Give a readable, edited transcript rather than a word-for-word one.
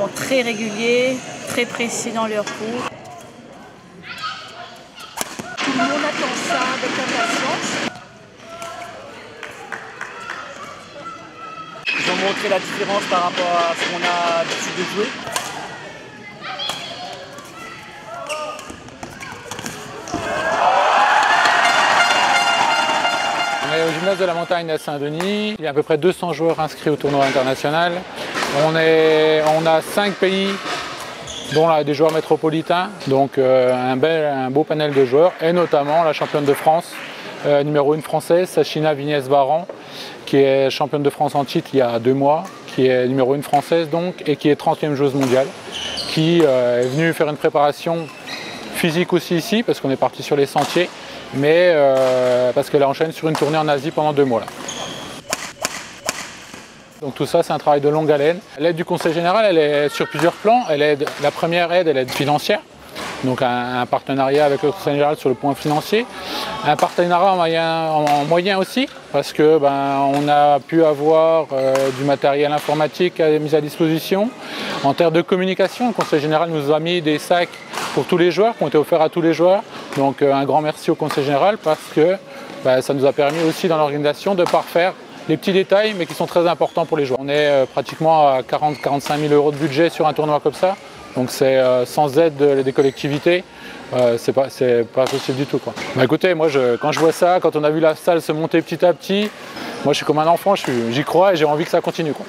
sont très réguliers, très précis dans leurs coups. Tout le monde attend ça avec impatience. Ils ont montré la différence par rapport à ce qu'on a l'habitude de jouer. On est au gymnase de la Montagne à Saint-Denis. Il y a à peu près 200 joueurs inscrits au tournoi international. On a 5 pays, dont des joueurs métropolitains, donc un beau panel de joueurs, et notamment la championne de France, numéro 1 française, Sachina Vignès-Varan, qui est championne de France en titre il y a 2 mois, qui est numéro 1 française donc, et qui est 30e joueuse mondiale, qui est venue faire une préparation physique aussi ici, parce qu'on est parti sur les sentiers, mais parce qu'elle enchaîne sur une tournée en Asie pendant 2 mois. Là. Donc tout ça, c'est un travail de longue haleine. L'aide du Conseil général, elle est sur plusieurs plans. La première aide, elle est financière, donc un partenariat avec le Conseil général sur le point financier. Un partenariat en moyen aussi, parce que on a pu avoir du matériel informatique mis à disposition. En termes de communication, le Conseil général nous a mis des sacs pour tous les joueurs, qui ont été offerts à tous les joueurs. Donc un grand merci au Conseil général, parce que ça nous a permis aussi dans l'organisation de parfaire les petits détails, mais qui sont très importants pour les joueurs. On est pratiquement à 40-45 000 € de budget sur un tournoi comme ça, donc c'est sans aide des collectivités, c'est pas possible du tout, quoi. Écoutez, moi quand je vois ça, quand on a vu la salle se monter petit à petit, moi je suis comme un enfant, j'y crois et j'ai envie que ça continue, quoi.